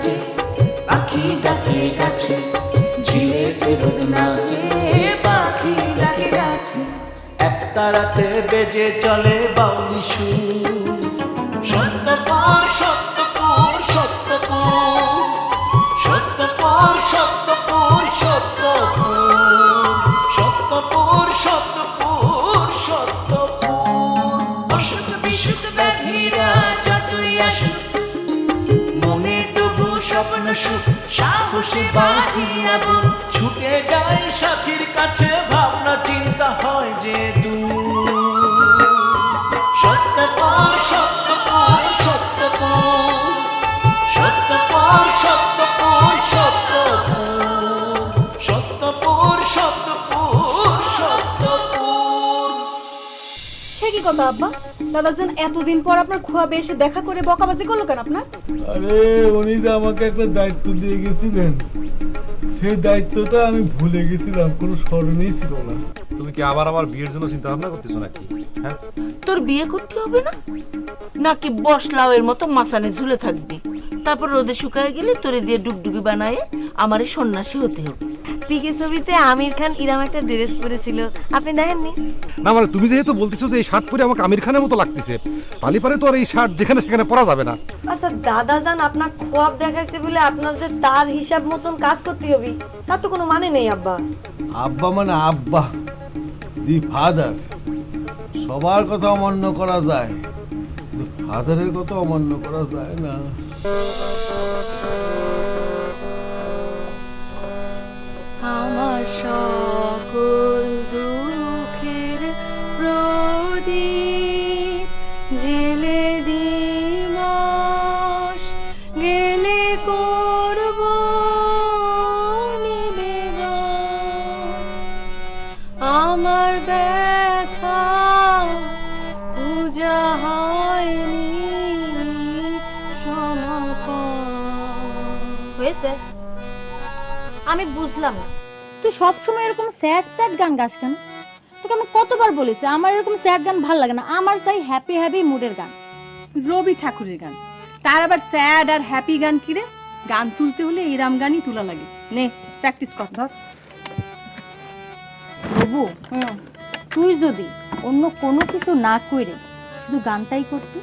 নাচে, পাখি ডাকে গাছে, ঝিলেতে রোদ নাচে, পাখি ডাকে গাছে। একতারাতে বেজে চলে বাউলি সুর, সত্যপুর সত্যপুর সত্যপুর, সত্যপুর সত্যপুর সত্যপুর, সত্যপুর সত্যপুর সত্যপুর। অসুখ বিসুখ ব্যাধিরা যতই আসুক, মনে তবু স্বপ্ন সুখ, সাহসে বাঁধিয়া বুক। ছুটে যায় সাথীর কাছে, ভাবনা চিন্তা হয় যে দূর। সত্যপুর সত্যপুর সত্যপুর, সত্যপুর সত্যপুর সত্যপুর, সত্যপুর সত্যপুর সত্যপুর। সে কি কথা আব্বা? দাদাজান এতদিন পর আপনার খুয়াবে এসে দেখা করে বকাবাজি করলো কেন আপনার? আরে উনি যে আমাকে একটা দায়িত্ব দিয়ে গেছিলেন, সেই দায়িত্বটা আমি ভুলে গেছিলাম, কোনো স্মরণেই ছিল না। তুমি কি আবার আবার বিয়ের জন্য চিন্তা ভাবনা করতেছো নাকি? হ্যাঁ, তোর বিয়ে করতে হবে না নাকি বসলাওয়ের মতো মাচানে ঝুলে থাকবি, তারপর রোদে শুকায় গেলে তোরে দিয়ে ডুবডুবি বানায় আমারে সন্ন্যাসী হতে হবে। পিকে ছবিতে আমির খান ইরাম একটা ড্রেস পরেছিল, আপনি দেখেননি? না মানে তুমি যেহেতু বলতেছো যে এই শার্ট পরে আমাকে আমির খানের মতো লাগতেছে, পালি পারে তো আর এই শার্ট যেখানে সেখানে পরা যাবে না। আচ্ছা দাদাজান আপনার খোয়াব দেখাইছে বলে আপনার যে তার হিসাব মতন কাজ করতে হবে, তার তো কোনো মানে নেই আব্বা। আব্বা মানে আব্বা, দি ফাদার। সবার কথা অমান্য করা যায়, ফাদারের কথা অমান্য করা যায় না। আমার সকল দুঃখের প্রদীপ জেলে দিমাস গেলে করব নিবেদন। আমার ব্যথা পূজা হয়নি সমাপন। হয়েছে? আমি বুঝলাম না, তুই সবসময় এরকম স্যাড স্যাড গান গাস কেন? তোকে আমি কতবার বলেছি আমার এরকম স্যাড গান ভালো লাগে না, আমার চাই হ্যাপি হ্যাপি মুডের গান। রবি ঠাকুরের গান, তার আবার স্যাড আর হ্যাপি গান কিরে? গান তুলতে হলে এরাম গানই তোলা লাগে। নে প্র্যাকটিস কর, ধর। বাবু তুই যদি অন্য কোনো কিছু না করে শুধু গানটাই করতি,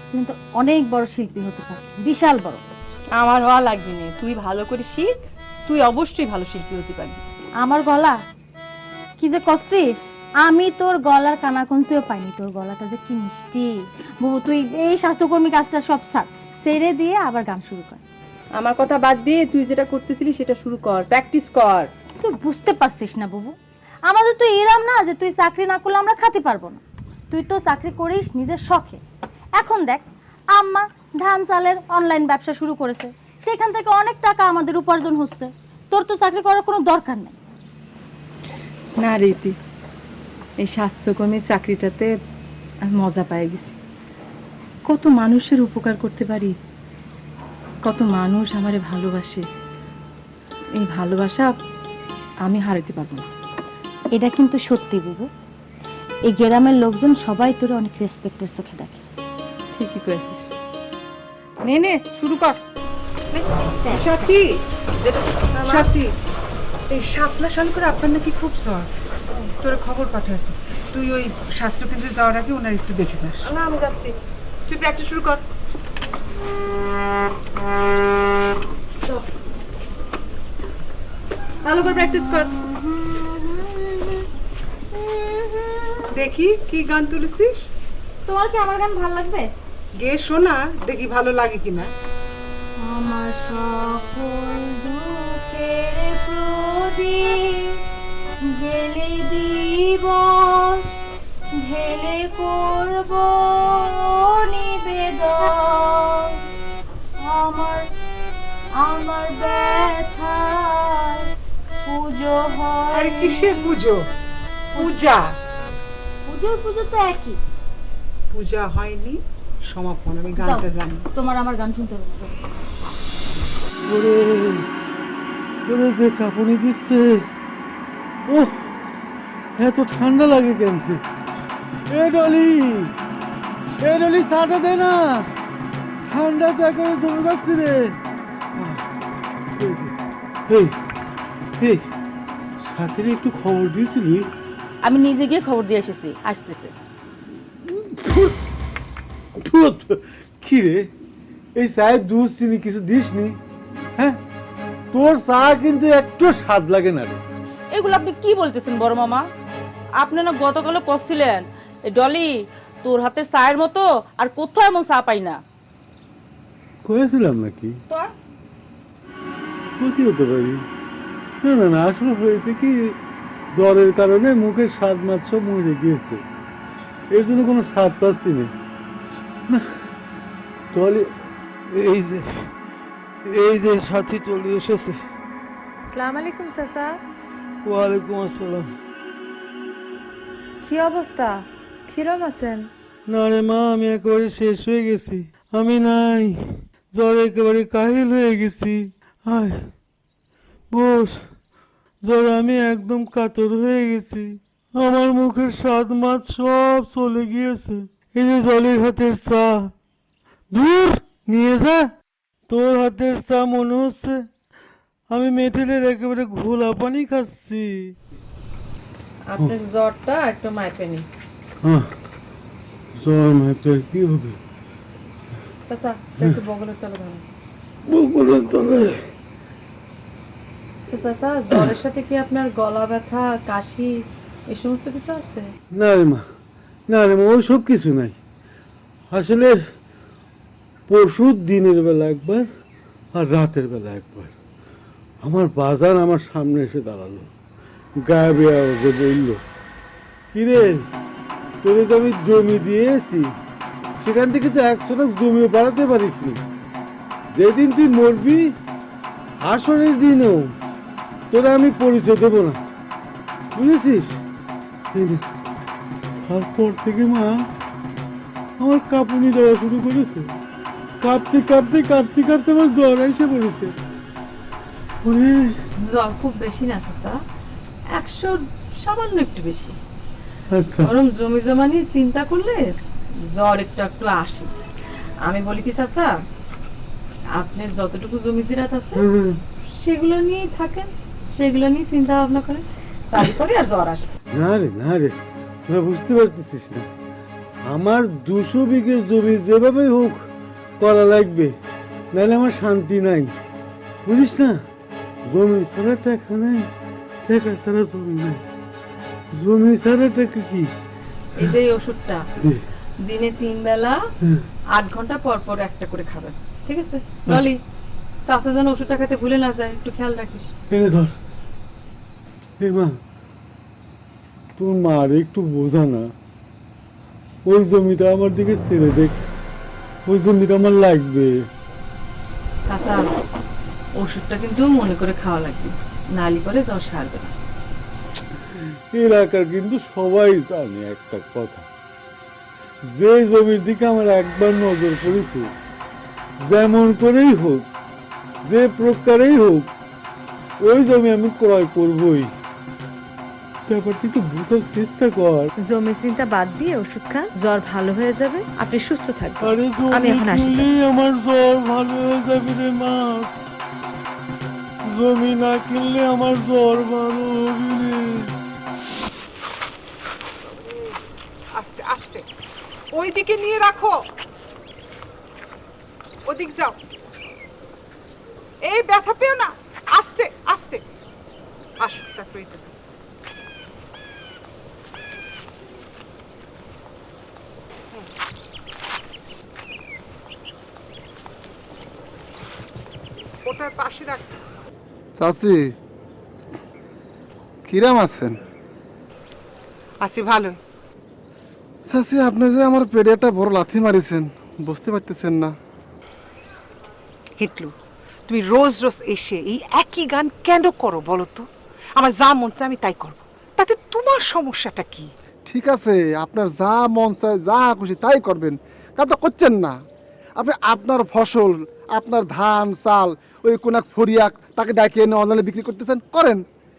তুই তো অনেক বড় শিল্পী হতে পারতি, বিশাল বড়। আমার হওয়া লাগবে না, তুই ভালো করে শিখ, তুই অবশ্যই ভালো শিল্পী হতে পারবি। আমার গলা কি যে করছিস, আমি তোর গলার কানাকঞ্চিও পাইনি, তোর গলাটা যে কি মিষ্টি। বাবু তুই এই স্বাস্থ্যকর্মী কাজটা সব ছাড়, ছেড়ে দিয়ে আবার গান শুরু কর। আমার কথা বাদ দিয়ে তুই যেটা করতেছিলি সেটা শুরু কর, প্র্যাকটিস কর। তুই বুঝতে পারছিস না বাবু, আমাদের তো এরম না যে তুই চাকরি না করলে আমরা খেতে পারবো না। তুই তো চাকরি করিস নিজের শখে। এখন দেখ আম্মা ধান চালের অনলাইন ব্যবসা শুরু করেছে, সেখান থেকে অনেক টাকা আমাদের উপার্জন হচ্ছে। তোর তো চাকরি করার কোনো দরকার নেই। না রীতি, এই স্বাস্থ্যকর্মীর চাকরিটাতে আমি মজা পেয়ে গেছি। কত মানুষের উপকার করতে পারি, কত মানুষ আমারে ভালোবাসে। এই ভালোবাসা আমি হারাতে পারবো না। এটা কিন্তু সত্যি বাবু, এই গ্রামের লোকজন সবাই তোর অনেক রেসপেক্টের চোখে দেখে। ঠিকই করেছিস। নে নে শুরু কর। সাথী, সাথী, এই শাপলা শাল করে আপনার নাকি খুব জ্বর। তোর খবর পাঠাইছি, তুই ওই স্বাস্থ্যকেন্দ্রে যাওয়ার আগে ওনার একটু দেখে যাস। না আমি যাচ্ছি, তুই প্র্যাকটিস শুরু কর। ভালো করে প্র্যাকটিস কর। দেখি কি গান তুলেছিস। তোমার কি আমার গান ভালো লাগবে? গে শোনা, দেখি ভালো লাগে কিনা। আমার সকল দুঃখের প্রদীপ জেলে দিবস ঢেলে করব নিবেদন। আমার ব্যথার পুজো হয়। আরে কিসের পুজো? পূজা। পুজো তো একই। পূজা হয়নি সমাপন। আমি গানটা জানি। তোমার আমার গান শুনতে হবে। ওরে ওরে যে কাঁপুনি দিচ্ছে, ও এত ঠান্ডা লাগে কেন? এ ডলি, চাটা দে না, ঠান্ডা তো একেবারে জমে যাচ্ছে রে। এই এই সাথে একটু খবর দিয়েছিলি? আমি নিজে গিয়ে খবর দিয়ে এসেছি, আসতেছে। কি রে, এই চায়ে দুধ চিনি কিছু দিসনি? হ্যাঁ, তোর চা কিন্তু একটু স্বাদ লাগে না রে। এগুলো আপনি কি বলতেছেন বড় মামা? আপনি না গতকালও করছিলেন এই ডলি তোর হাতের চায়ের মতো আর কোথাও এমন চা পাই না। কয়েছিলাম নাকি? তো ক্ষতি হতে পারি। না না না, আসলে হয়েছে কি, জ্বরের কারণে মুখের স্বাদ মাছ সব মরে গিয়েছে, এর জন্য কোনো স্বাদ পাচ্ছি না। টলি, এই যে সাথী টলি এসেছে। আসসালামু আলাইকুম চাচা। ওয়ালাইকুম আসসালাম। কি অবস্থা, কিরম আছেন? না রে মা, আমি একেবারে শেষ হয়ে গেছি। আমি নাই, জ্বরে একেবারে কাহিল হয়ে গেছি। আয় বস, জ্বরে আমি একদম কাতর হয়ে গেছি। আমার মুখের স্বাদ মাছ সব চলে গিয়েছে। এই যে জলের হাতের চা, দূর নিয়ে যা। তোর হাতের চা মনে হচ্ছে আমি মেটেলের একেবারে ঘোলা পানি খাচ্ছি। আপনার জ্বরটা একটু মাইপে নি। জ্বর মাইপে কি হবে? চাচা একটু বগলের তলে ধরেন। বগলের তলে? চাচা জ্বরের সাথে কি আপনার গলা ব্যথা, কাশি এই সমস্ত কিছু আছে? না রে মা, না রে মা, ওই সব কিছু নাই। আসলে পরশু দিনের বেলা একবার আর রাতের বেলা একবার আমার বাজার আমার সামনে এসে দাঁড়ালো, গায়ে বেয়া বলল, কিরে তোরে তো আমি জমি দিয়েছি, সেখান থেকে তো 100 টাকা জমিও বাড়াতে পারিস নি। যেদিন তুই মরবি হাসরের দিনও তোরা আমি পরিচয় দেবো না, বুঝেছিস? তারপর থেকে মা আমার কাঁপুনি দেওয়া শুরু করেছে। কাঁপতে কাঁপতে কাঁপতে কাঁপতে আমার জ্বর এসে পড়েছে। জ্বর খুব বেশি না চাচা, 100 সামান্য একটু বেশি। আচ্ছা, গরম জমি জমা নিয়ে চিন্তা করলে জ্বর একটু একটু আসে। আমি বলি কি চাচা, আপনার যতটুকু জমি জিরাত আছে সেগুলো নিয়েই থাকেন, সেগুলো নিয়ে চিন্তা ভাবনা করেন, তারপরে আর জ্বর আসবে না রে না রে, তোরা বুঝতে পারতেছিস না, আমার 200 বিঘে জমি যেভাবে হোক করা লাগবে, নাহলে আমার শান্তি নাই, বুঝিস না? জমি ছাড়া টাকা নাই, টাকা ছাড়া জমি নাই, জমি ছাড়া টাকা কি? এই যে এই ওষুধটা দিনে 3 বেলা 8 ঘন্টা পর পর একটা করে খাবেন, ঠিক আছে? ললি চাচা যেন ওষুধটা খেতে ভুলে না যায়, একটু খেয়াল রাখিস। এনে ধর। এই মা, তোর মার একটু বোঝা না, ওই জমিটা আমার দিকে ছেড়ে দেখ, ওই জমিটা আমার লাগবে। চাচা ওষুধটা কিন্তু মনে করে খাওয়া লাগবে, নালি করে জ্বর সারবে না। এলাকার কিন্তু সবাই জানে একটা কথা, যে জমির দিকে আমার একবার নজর পড়েছে, যেমন করেই হোক, যে প্রকারেই হোক, ওই জমি আমি ক্রয় করবই। ব্যাপারটা একটু বুঝার চেষ্টা কর। জমির চিন্তা বাদ দিয়ে ওষুধ খান, জ্বর ভালো হয়ে যাবে, আপনি সুস্থ থাকবেন। আরে আমি এখন আসি জমি চাচা। আমার জ্বর ভালো হয়ে যাবে রে মা, জমি না কিনলে আমার জ্বর ভালো হবে রে। আস্তে আস্তে ওইদিকে নিয়ে রাখো, ওদিক যাও। এই ব্যথা পেও না, আস্তে আস্তে আসো, তারপরে এটা দাও। ওটার পাশে রাখ। চাচি কিরাম আছেন? আছি ভালো। চাচি আপনি যে আমার পেটে একটা বড় লাথি মারিছেন, বুঝতে পারতেছেন না? হিটলু, তুমি রোজ রোজ এসে এই একই গান কেন করো বলো তো? আমার যা মন চায় আমি তাই করব, তাতে তোমার সমস্যাটা কি? ঠিক আছে, আপনার যা মন চায় যা খুশি তাই করবেন, তা তো করছেন না। আপনি আপনার ফসল, আপনার ধান চাল, ওই কোন এক ফরিয়াক তাকে ডাকে এনে অনলাইনে বিক্রি করতেছেন, করেন।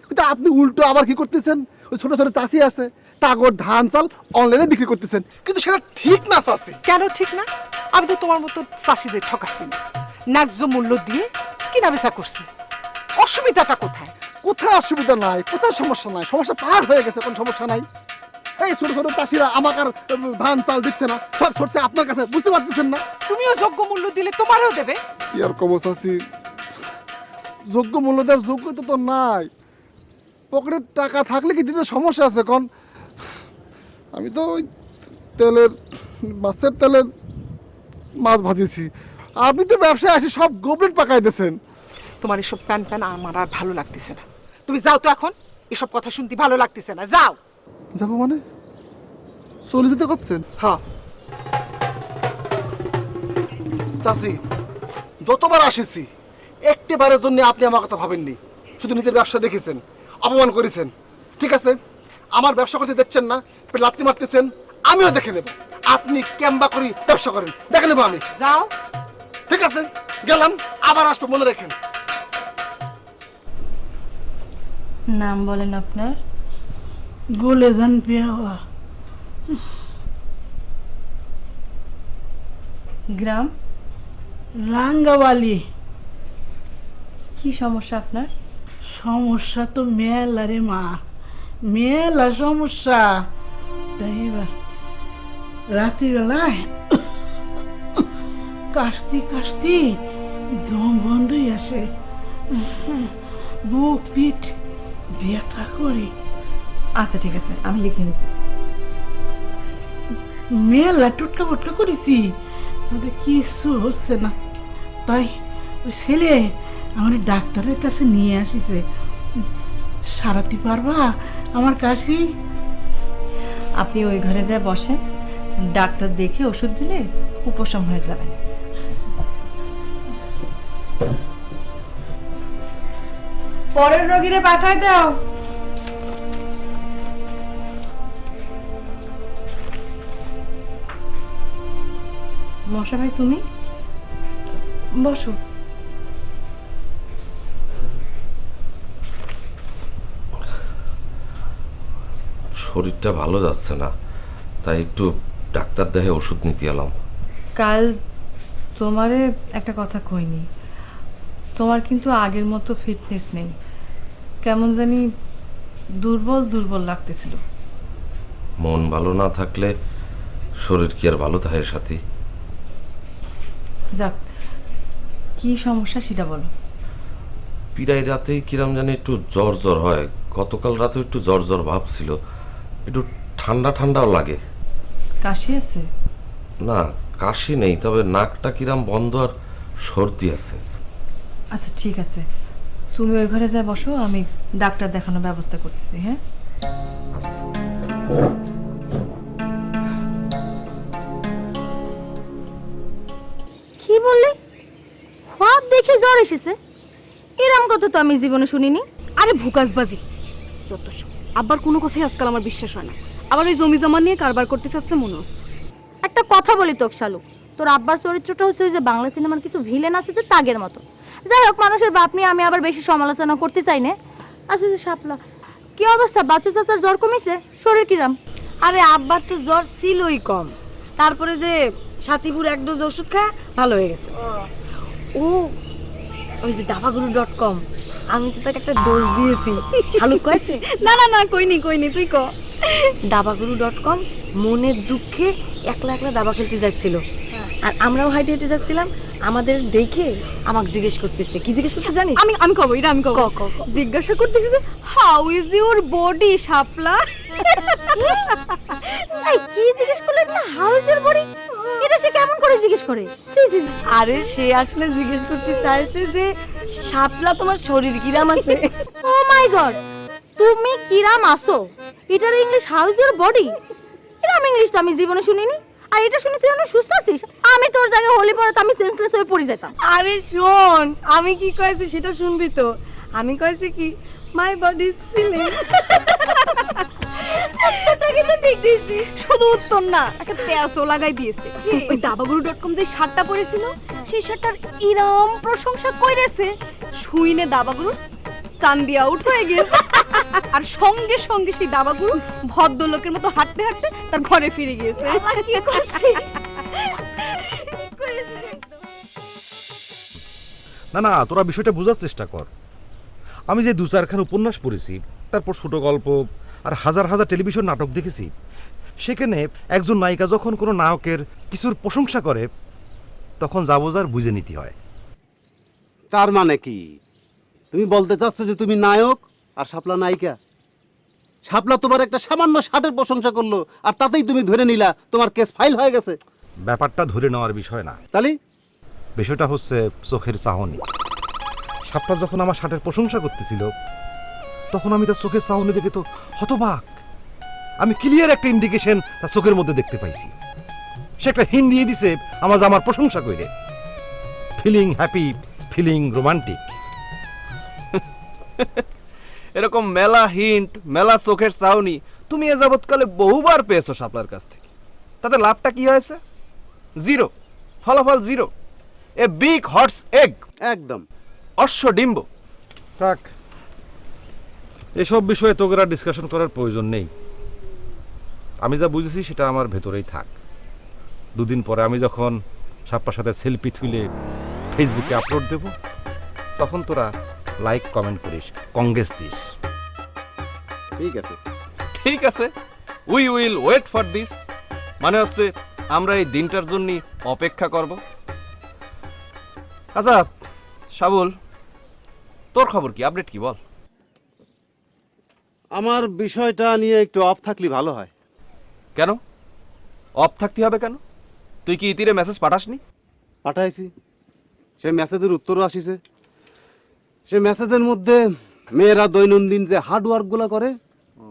কিন্তু আপনি উল্টো আবার কি করতেছেন, ওই ছোট ছোট চাষি আছে তাগর ধান চাল অনলাইনে বিক্রি করতেছেন, কিন্তু সেটা ঠিক না চাষি। কেন ঠিক না? আমি তো তোমার মতো চাষিদের ঠকাচ্ছি না, ন্যায্য মূল্য দিয়ে কিনা বেচা করছি, অসুবিধাটা কোথায়? কোথায় অসুবিধা নাই, কোথায় সমস্যা নাই, সমস্যা পার হয়ে গেছে, কোন সমস্যা নাই। এই ছোট ছোট চাষিরা আমাকে আর ধান চাল দিচ্ছে না, সব ছড়ছে আপনার কাছে, বুঝতে পারতেছেন না? তুমিও যোগ্য মূল্য দিলে তোমারও দেবে। কি আর কব চাষি, যোগ্য মূল্য দেওয়ার যোগ্যতা তো নাই। পকেটে টাকা থাকলে কি দিতে সমস্যা আছে কোন? আমি তো ওই তেলের, মাছের তেলের মাছ ভাজিছি, আপনি তো ব্যবসায় আসি সব গোবরেট পাকাই দিয়েছেন। তোমার এসব প্যান প্যান আমার আর ভালো লাগতেছে না। তুমি যাও তো এখন, এসব কথা শুনতে ভালো লাগতেছে না, যাও। যাবো মানে চলে যেতে করছেন? হ্যাঁ, চাষি যতবার আসেছি একটিবারের জন্য আপনি আমার কথা ভাবেননি, শুধু নিজের ব্যবসা দেখেছেন, অপমান করেছেন। ঠিক আছে, আমার ব্যবসা করতে দেখছেন না, লাত্তি মারতেছেন, আমিও দেখে নেব। আপনি কেমবা করি ব্যবসা করেন, দেখে নেবো আমি। যাও। ঠিক আছে, গেলাম, আবার আসবো, মনে রাখেন। নাম বলেন আপনার? গোলেজান পেয়াওয়া। গ্রাম? রাঙ্গাবালি। কি সমস্যা আপনার? সমস্যা তো মেলা রে মা, মেলা সমস্যা। তাই এবার রাত্রিবেলায় কাশতি কাশতি দম বন্ধই আসে, বুক পিঠ ব্যথা করে। আচ্ছা ঠিক আছে, আমি লিখে নিতেছি। মেলা টুটকা ফুটকা করেছি, তাদের কিছু হচ্ছে না। তাই ওই ছেলে আমার ডাক্তারের কাছে নিয়ে আসিছে। সারাতে পারবা আমার কাশি? আপনি ওই ঘরে যা বসেন, ডাক্তার দেখে ওষুধ দিলে উপশম হয়ে যাবে। পরের রোগীরে পাঠায় দাও। মশা ভাই তুমি বসো। শরীরটা ভালো যাচ্ছে না, তাই একটু ডাক্তার দেখে ওষুধ নিতে এলাম। কাল তোমারে একটা কথা কইনি, তোমার কিন্তু আগের মতো ফিটনেস নেই, কেমন জানি দুর্বল দুর্বল লাগতেছিল। মন ভালো না থাকলে শরীর কি আর ভালো থাকে সাথী? যাক, কি সমস্যা সেটা বলো। পিরাই রাতে কিরম জানি একটু জ্বর জ্বর হয়, গতকাল রাতে একটু জ্বর জ্বর ভাব ছিল, একটু ঠান্ডা ঠান্ডাও লাগে। কাশি আছে? না, কাশি নেই, তবে নাকটা কিরম বন্ধ আর সর্দি আছে। আচ্ছা ঠিক আছে, তুমি ওই ঘরে যা বসো, আমি ডাক্তার দেখানোর ব্যবস্থা করতেছি। হ্যাঁ, কি বললি? হঠাৎ দেখে জ্বর এসেছে? এরকম কথা তো আমি জীবনে শুনিনি। আরে ভুকাসবাজি যত সব। আব্বার কোনো কথাই আজকাল আমার বিশ্বাস হয় না। আবার ওই জমি জমা নিয়ে কারবার করতে চাচ্ছে মনে হচ্ছে। একটা কথা বলি তোকে শালু, তোর আব্বার চরিত্রটা হচ্ছে ওই যে বাংলা সিনেমার কিছু ভিলেন আছে যে তাগের মতো। যাই হোক, মানুষের বাপ নিয়ে আমি আবার বেশি সমালোচনা করতে চাই না। আসলে শাপলা, কি অবস্থা? বাচ্চু চাচার জ্বর কমেছে? শরীর কিরাম? আরে আব্বার তো জ্বর ছিলই কম, তারপরে যে সাথীপুর এক ডোজ ওষুধ খায় ভালো হয়ে গেছে। ও ওই যে দাবাগুরু.com, আমি তো তাকে একটা ডোজ দিয়েছি। শালুক কইছে? না না না, কইনি, তুই ক। দাবাগুরু.com মনের দুঃখে একলা একলা দাবা খেলতে যাচ্ছিল, আর আমরাও হাইটে হেঁটে যাচ্ছিলাম। আমাদের দেখে আমাকে জিজ্ঞেস করতেছে। কি জিজ্ঞেস করতে জানিস? আমি কব, এটা আমি কব। জিজ্ঞাসা করতেছি যে হাউ ইজ ইউর বডি শাপলা। এই কি জিজ্ঞেস করলেন না? How is your body? এটা সে কেমন করে জিজ্ঞেস করে? আরে সে আসলে জিজ্ঞেস করতে চাইছে যে শাপলা তোমার শরীর কিরাম আছে। ও মাই গড, তুমি কিরাম আছো? এটার English how is your body? এরকম ইংলিশ তো আমি জীবনে শুনিনি। আর এটা শুনে তুই অনেক সুস্থ আছিস? আমি তোর জায়গায় হলি পরে তো আমি সেন্সলেস হয়ে পড়ে যেতাম। আরে শোন, আমি কি কইছি সেটা শুনবি তো। আমি কইছি কি, মাই বডি সিলিং। উত্তরটা কিন্তু ঠিক দিয়েছি, শুধু উত্তর না, একটা প্যাচও লাগাই দিয়েছে। ওই দাবাগুরু.com যে শার্টটা পরেছিল, সেই শার্টটার ইরাম প্রশংসা কইরেছে, শুইনে দাবাগুরু চান্দি আউট হয়ে গিয়েছে। আর সঙ্গে সঙ্গে সেই দাবাগুরু ভদ্রলোকের মতো হাঁটতে হাঁটতে তার ঘরে ফিরে গিয়েছে। কি করছিস? না না, তোরা বিষয়টা বোঝার চেষ্টা কর। আমি যে 2-4খান উপন্যাস পড়েছি, তারপর ছোট গল্প আর হাজার হাজার টেলিভিশন নাটক দেখেছি, সেখানে একজন নায়িকা যখন কোনো নায়কের কিছুর প্রশংসা করে তখন যাবোজার বুঝে নিতে হয়। তার মানে কি তুমি বলতে চাচ্ছ যে তুমি নায়ক আর শাপলা নায়িকা? শাপলা তোমার একটা সামান্য শার্টের প্রশংসা করলো আর তাতেই তুমি ধরে নিলা তোমার কেস ফাইল হয়ে গেছে? ব্যাপারটা ধরে নেওয়ার বিষয় না, তাহলে বিষয়টা হচ্ছে চোখের চাহনি। শাপলা যখন আমার শার্টের প্রশংসা করতেছিল তখন আমি তার চোখের চাহনি দেখে তো হতবাক। আমি ক্লিয়ার একটা ইন্ডিকেশন তার চোখের মধ্যে দেখতে পাইছি। সে একটা হিন্ট দিয়ে দিছে আমার প্রশংসা কইরে, ফিলিং হ্যাপি, ফিলিং রোমান্টিক। এরকম মেলা হিন্ট, মেলা চোখের চাউনি তুমি এ যাবৎকালে বহুবার পেয়েছো শাপলার কাছ থেকে। তাতে লাভটা কি হয়েছে? জিরো, ফলাফল জিরো। এ বিগ হটস এগ, একদম অশ্ব ডিম্ব। থাক, এসব বিষয়ে তোকে আর ডিসকাশন করার প্রয়োজন নেই। আমি যা বুঝেছি সেটা আমার ভেতরেই থাক। 2 দিন পরে আমি যখন শাপলার সাথে সেলফি তুলে ফেসবুকে আপলোড দেব তখন তোরা লাইক কমেন্ট করিস, কংগ্রেস দিস। ঠিক আছে, ঠিক আছে, we will wait for this. মানে হচ্ছে আমরা এই দিনটার জন্য অপেক্ষা করব। আচ্ছা শাবুল, তোর খবর কি, আপডেট কি বল? আমার বিষয়টা নিয়ে একটু অফ থাকলে ভালো হয়। কেন অফ থাকতে হবে কেন? তুই কি ইতিরে মেসেজ পাঠাসনি? পাঠাইছি, সে মেসেজের উত্তরও আসিছে। সে মেসেজের মধ্যে মেয়েরা দৈনন্দিন যে হার্ডওয়ার্কগুলো করে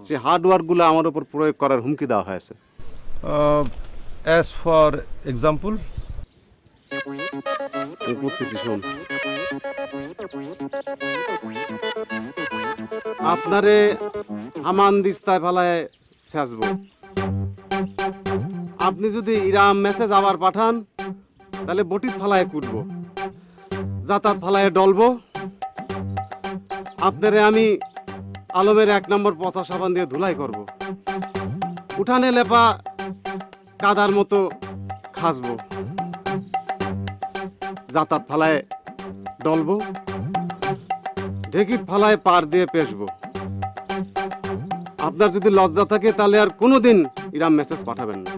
সে হার্ডওয়ার্কগুলো আমার উপর প্রয়োগ করার হুমকি দেওয়া হয়েছে। অ্যাজ ফর এক্সাম্পল, শোন, আপনারে হামান দিস্তায় ফেলায় ছেঁচবো। আপনি যদি ইরাম মেসেজ আবার পাঠান তাহলে বটিত ফালায় কুটবো, যাতায়াত ফালায় ডলবো। আপনারে আমি আলমের 1 নম্বর পচা সাবান দিয়ে ধুলাই করব, উঠানে লেপা কাদার মতো খাসবো, যাতায়াত ফালায় ডলবো, ঢেকিত ফালায় পার দিয়ে পেশবো। আপনার যদি লজ্জা থাকে তাহলে আর কোনোদিন ইরাম মেসেজ পাঠাবেন না।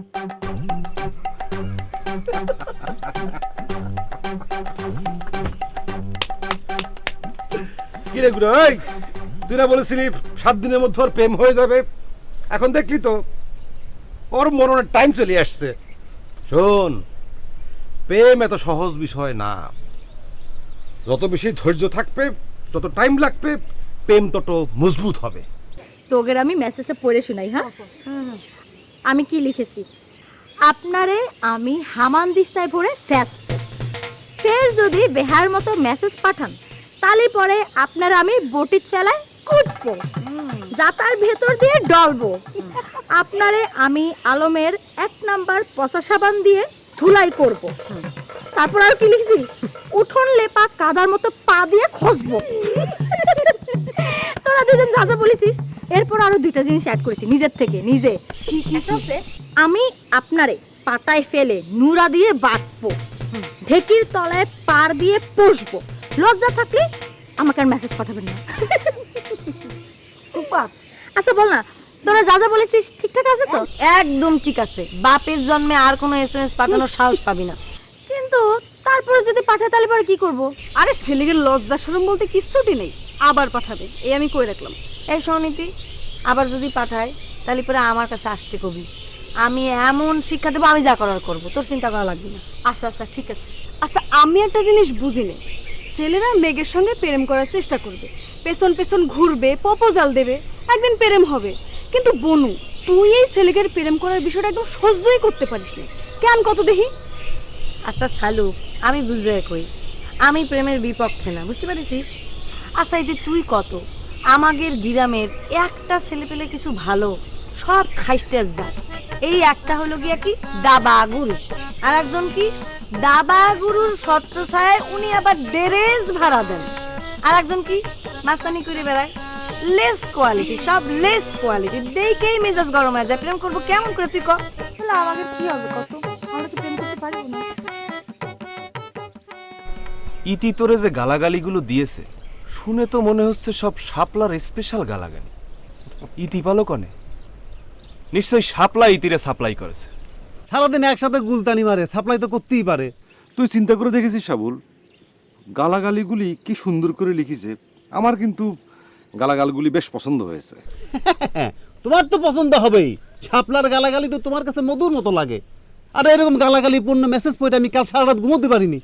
কিরে গুরু, এই তুই না বলেছিলি 7 দিনের মধ্যে ওর প্রেম হয়ে যাবে? এখন দেখলি তো ওর মরণের টাইম চলে আসছে। শোন, প্রেম এত সহজ বিষয় না। যত বেশি ধৈর্য থাকবে, যত টাইম লাগবে, প্রেম তত মজবুত হবে। তোগের আমি মেসেজটা পড়ে শোনাই। হ্যাঁ, আমি কি লিখেছি? আপনারে আমি হামান দিস্তায় ভরে শেষ, ফের যদি বেহার মতো মেসেজ পাঠান তাহলে পরে আপনারা আমি বটিত ফেলায় কুটবো, জাতার ভেতর দিয়ে ডলবো। আপনারে আমি আলমের 1 নাম্বার পচা সাবান দিয়ে ধুলাই করব। তারপর আর কি লিখছি? উঠোন লেপা কাদার মতো পা দিয়ে খসবো। তোরা দুজন যা যা বলেছিস, এরপর আরো 2টা জিনিস অ্যাড করেছি নিজের থেকে নিজে। আমি আপনারে পাটায় ফেলে নুরা দিয়ে বাটবো, ঢেকির তলায় পার দিয়ে পোষবো। লজ্জা থাকলে আমাকে আর মেসেজ পাঠাবেন না। সুপার। আচ্ছা বল না, তোরা যা যা বলেছিস ঠিকঠাক আছে তো? একদম ঠিক আছে। বাপের জন্মে আর কোনো এসএমএস পাঠানোর সাহস পাবি না। কিন্তু তারপরে যদি পাঠায় তাহলে পরে কি করব? আরে ছেলেদের লজ্জা শরম বলতে কিচ্ছুটি নেই, আবার পাঠাবে, এই আমি কই রাখলাম। এই সনীতি, আবার যদি পাঠায় তাহলে পরে আমার কাছে আসতে কবি। আমি এমন শিক্ষা দেবো, আমি যা করার করবো, তোর চিন্তা করা লাগবে না। আচ্ছা আচ্ছা ঠিক আছে। আচ্ছা আমি একটা জিনিস বুঝি না, ছেলেরা মেঘের সঙ্গে প্রেম করার চেষ্টা করবে, পেছন পেছন ঘুরবে, প্রপোজাল দেবে, একদিন প্রেম হবে। কিন্তু বনু, তুই এই ছেলেদের প্রেম করার বিষয়টা একদম সহ্যই করতে পারিস না কেন, কত দেখি? আচ্ছা শালু, আমি বুঝে কই, আমি প্রেমের বিপক্ষে না, বুঝতে পারিস? আচ্ছা এই যে তুই কত আমাদের গ্রামের একটা ছেলে পেলে কিছু ভালো, সব খাইস্তে যায়। এই একটা হলো গিয়া কি দাবা গুরু, আর একজন কি দাবা গুরুর সত্য ছায় উনি আবার ডেরেজ ভাড়া দেন, আর একজন কি মাস্তানি করে বেড়ায়। লেস কোয়ালিটি, সব লেস কোয়ালিটি, দেখেই মেজাজ গরম হয়ে যায়। প্রেম করবো কেমন করে তুই কর? তাহলে আমাদের কি হবে? কত আমরা কি প্রেম করতে পারবো না? ইতি তোরে যে গালাগালিগুলো দিয়েছে শুনে তো মনে হচ্ছে সব শাপলার স্পেশাল গালাগালি। ইতি পালো কনে? নিশ্চয়ই শাপলা ইতিরে সাপ্লাই করেছে। সারাদিন একসাথে গুলতানি মারে, সাপ্লাই তো করতেই পারে। তুই চিন্তা করে দেখেছিস সাবুল, গালাগালিগুলি কি সুন্দর করে লিখিছে। আমার কিন্তু গালাগালগুলি বেশ পছন্দ হয়েছে। তোমার তো পছন্দ হবেই, শাপলার গালাগালি তো তোমার কাছে মধুর মতো লাগে। আর এরকম গালাগালি পূর্ণ মেসেজ পড়ে আমি কাল সারা রাত ঘুমোতে পারিনি।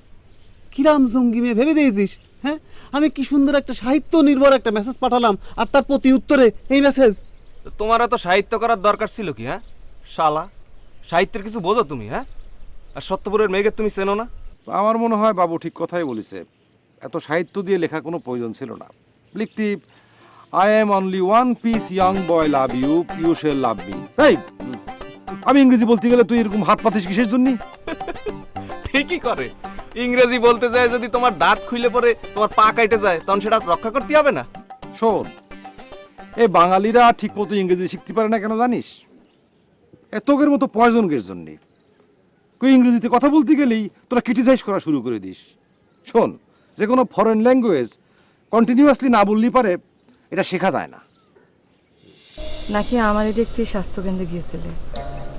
কিরাম জঙ্গি মেয়ে ভেবে দিয়েছিস? হ্যাঁ, আমি কি সুন্দর একটা সাহিত্য নির্ভর একটা মেসেজ পাঠালাম, আর তার প্রতি উত্তরে এই মেসেজ। তোমার এত সাহিত্য করার দরকার ছিল কি? হ্যাঁ শালা, সাহিত্যের কিছু বোঝো তুমি? হ্যাঁ, আর সত্যপুরের মেয়েকে তুমি চেনো না? আমার মনে হয় বাবু ঠিক কথাই বলেছে, এত সাহিত্য দিয়ে লেখা কোনো প্রয়োজন ছিল না। লিখতি I am only one piece young boy love you, you shall love me. এই আমি ইংরেজি বলতে গেলে তুই এরকম হাত পাতিস কিসের জন্য? ঠিকই করে, ইংরেজি বলতে যায় যদি তোমার দাঁত খুলে পড়ে তোমার পা কাটে যায়, তখন সেটা রক্ষা করতে হবে না? শোন, এই বাঙালিরা ঠিক মতো ইংরেজি শিখতে পারে না কেন জানিস? তোকের মতো পয়জনকের জন্যে। তুই ইংরেজিতে কথা বলতে গেলেই তোরা ক্রিটিসাইজ করা শুরু করে দিস। শোন, যে কোনো ফরেন ল্যাঙ্গুয়েজ কন্টিনিউয়াসলি না বললেই পারে, এটা শেখা যায় না। নাকি আমারই দেখতে স্বাস্থ্যকেন্দ্রে গিয়েছিলে?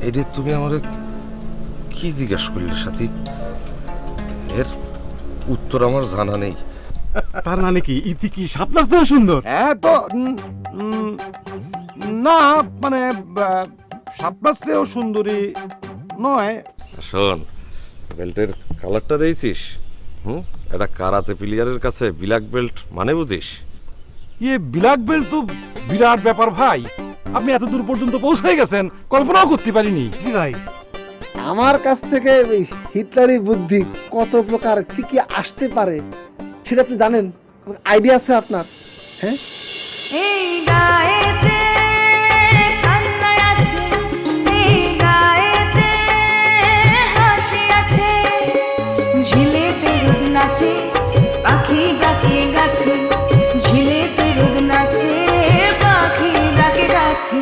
এটা তুমি আমার কি জিজ্ঞাসা করলে সাথী? এর উত্তর আমার জানা নেই। তার মানে কি ইতি কি শাপলার চেয়ে সুন্দর? হ্যাঁ তো না, মানে শাপলার চেয়েও সুন্দরী নয়। শোন, বেল্টের কালারটা দিয়েছিস? এটা কারাতে প্লেয়ারের কাছে ব্ল্যাক বেল্ট মানে বুঝিস? ইয়ে ব্ল্যাক বেল্ট তো বিরাট ব্যাপার ভাই। আপনি এত দূর পর্যন্ত পৌঁছে গেছেন, কল্পনাও করতে পারিনি। ভাই, আমার কাছ থেকে হিটলারি বুদ্ধি কত প্রকার কি কি আসতে পারে সেটা আপনি জানেন? আইডিয়া আছে আপনার? হ্যাঁ, এই গায়েতে কান্না আছে, এই গায়েতে হাসি আছে, ঝিলেতে রোদ নাচে, পাখি ডাকে গাছে, ঝিলেতে রোদ নাচে, পাখি ডাকে গাছে,